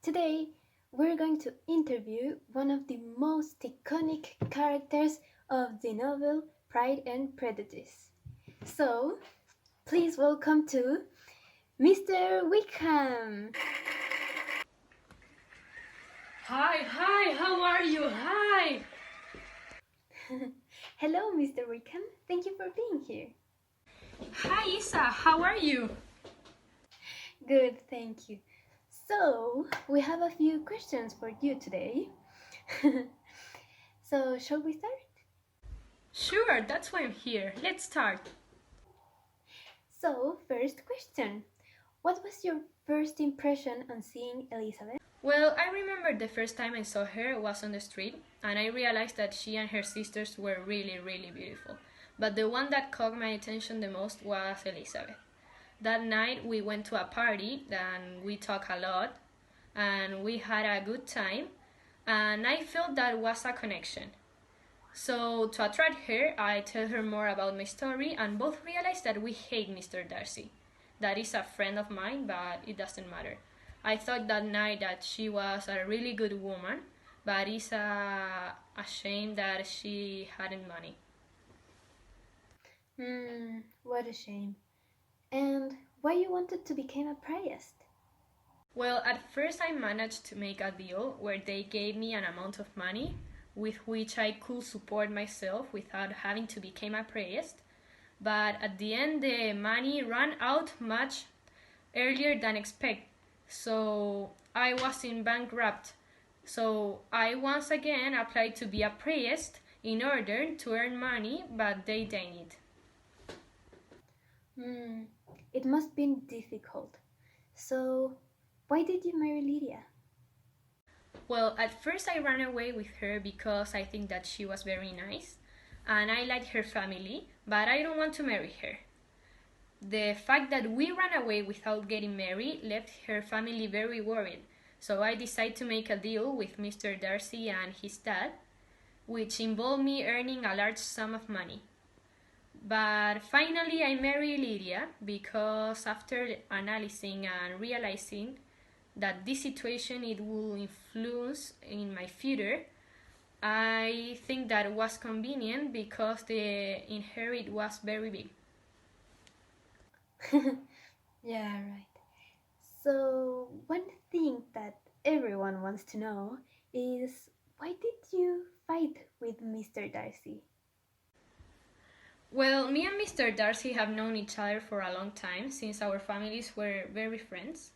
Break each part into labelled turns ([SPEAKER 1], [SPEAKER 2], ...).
[SPEAKER 1] Today, we're going to interview one of the most iconic characters of the novel Pride and Prejudice. So, please welcome to Mr. Wickham.
[SPEAKER 2] Hi, how are you? Hi!
[SPEAKER 1] Hello, Mr. Wickham. Thank you for being here.
[SPEAKER 2] Hi, Isa, how are you?
[SPEAKER 1] Good, thank you. So, we have a few questions for you today. So, shall we start?
[SPEAKER 2] Sure, that's why I'm here. Let's start.
[SPEAKER 1] So, first question. What was your first impression on seeing Elizabeth?
[SPEAKER 2] Well, I remember the first time I saw her was on the street, and I realized that she and her sisters were really beautiful. But the one that caught my attention the most was Elizabeth. That night we went to a party and we talked a lot and we had a good time, and I felt that was a connection. So, to attract her, I tell her more about my story, and both realize that we hate Mr. Darcy. That is a friend of mine, but it doesn't matter. I thought that night that she was a really good woman, but it's a shame that she hadn't money.
[SPEAKER 1] What a shame. And why you wanted to become a priest?
[SPEAKER 2] Well, at first I managed to make a deal where they gave me an amount of money with which I could support myself without having to become a priest. But at the end, the money ran out much earlier than expected, so I was in bankrupt. So I once again applied to be a priest in order to earn money, but they didn't.
[SPEAKER 1] It must been difficult. So, why did you marry Lydia?
[SPEAKER 2] Well, at first I ran away with her because I think that she was very nice and I liked her family, but I don't want to marry her. The fact that we ran away without getting married left her family very worried, so I decided to make a deal with Mr. Darcy and his dad, which involved me earning a large sum of money. But finally, I married Lydia because after analyzing and realizing that this situation it will influence in my future, I think that was convenient because the inherit was very big.
[SPEAKER 1] Yeah, right. So, one thing that everyone wants to know is why did you fight with Mr. Darcy?
[SPEAKER 2] Well, me and Mr. Darcy have known each other for a long time since our families were very friends,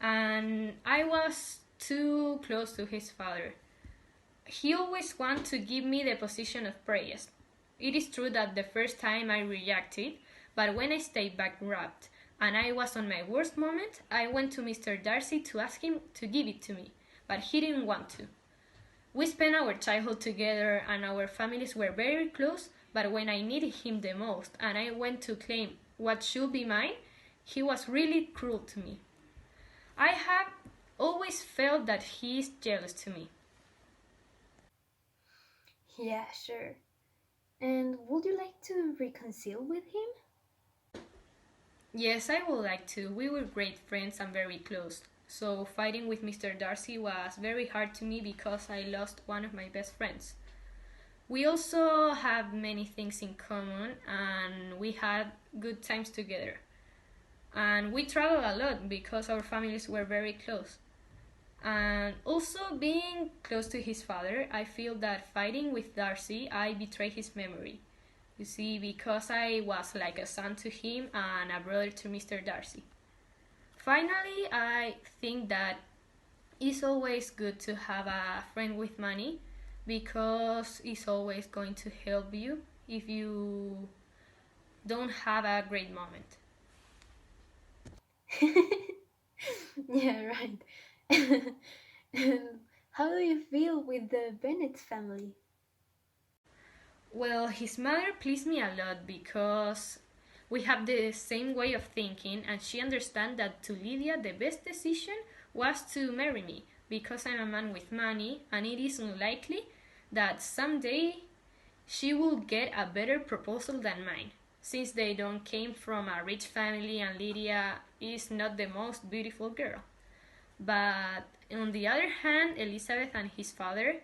[SPEAKER 2] and I was too close to his father. He always wanted to give me the position of priest. It is true that the first time I reacted, but when I stayed bankrupt and I was on my worst moment, I went to Mr. Darcy to ask him to give it to me, but he didn't want to. We spent our childhood together and our families were very close, but when I needed him the most and I went to claim what should be mine, he was really cruel to me. I have always felt that he is jealous to me.
[SPEAKER 1] Yeah, sure. And would you like to reconcile with him?
[SPEAKER 2] Yes, I would like to. We were great friends and very close. So fighting with Mr. Darcy was very hard to me because I lost one of my best friends. We also have many things in common and we had good times together. And we traveled a lot because our families were very close. And also being close to his father, I feel that fighting with Darcy, I betrayed his memory. You see, because I was like a son to him and a brother to Mr. Darcy. Finally, I think that it's always good to have a friend with money because it's always going to help you if you don't have a great moment.
[SPEAKER 1] Yeah, right. And how do you feel with the Bennett family?
[SPEAKER 2] Well, his mother pleased me a lot because we have the same way of thinking, and she understands that to Lydia the best decision was to marry me because I'm a man with money, and it is unlikely that someday she will get a better proposal than mine, since they don't came from a rich family and Lydia is not the most beautiful girl. But on the other hand, Elizabeth and his father,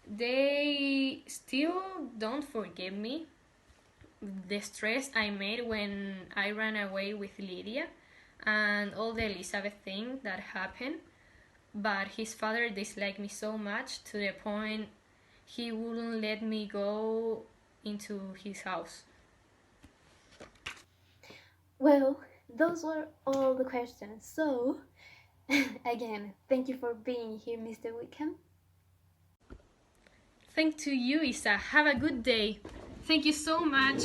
[SPEAKER 2] they still don't forgive me. The stress I made when I ran away with Lydia and all the Elizabeth thing that happened. But his father disliked me so much to the point he wouldn't let me go into his house.
[SPEAKER 1] Well, those were all the questions. So, again, thank you for being here, Mr. Wickham.
[SPEAKER 2] Thank to you, Isa. Have a good day. Thank you so much.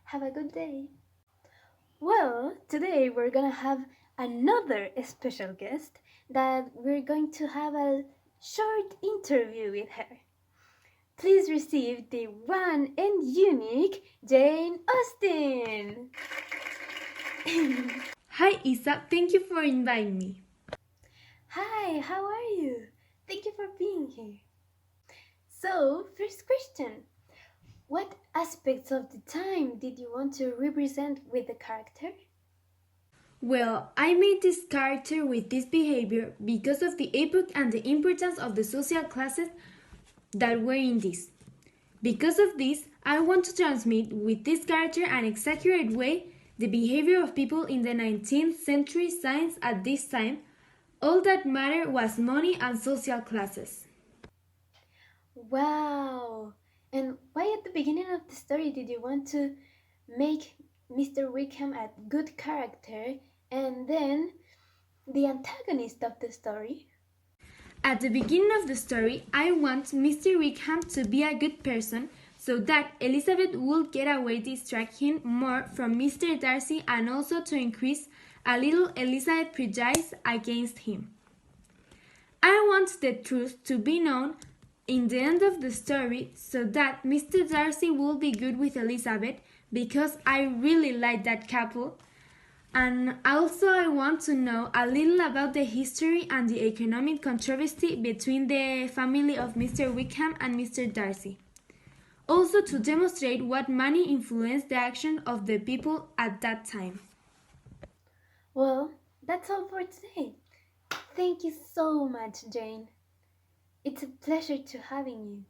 [SPEAKER 1] Have a good day. Well, today we're gonna have another special guest that we're going to have a short interview with her. Please receive the one and unique Jane Austen.
[SPEAKER 3] Hi Isa, thank you for inviting me.
[SPEAKER 1] Hi, how are you? Thank you for being here. So, first question. What aspects of the time did you want to represent with the character?
[SPEAKER 3] Well, I made this character with this behavior because of the epoch and the importance of the social classes that were in this. Because of this, I want to transmit with this character an exaggerated way the behavior of people in the 19th century since at this time all that mattered was money and social classes.
[SPEAKER 1] Wow! And why at the beginning of the story did you want to make Mr. Wickham a good character and then the antagonist of the story?
[SPEAKER 3] At the beginning of the story, I want Mr. Wickham to be a good person so that Elizabeth will get away distract him more from Mr. Darcy and also to increase a little Elizabeth prejudice against him. I want the truth to be known in the end of the story so that Mr. Darcy will be good with Elizabeth because I really like that couple. And also I want to know a little about the history and the economic controversy between the family of Mr. Wickham and Mr. Darcy. Also to demonstrate what money influenced the action of the people at that time.
[SPEAKER 1] Well, that's all for today. Thank you so much, Jane. It's a pleasure to having you.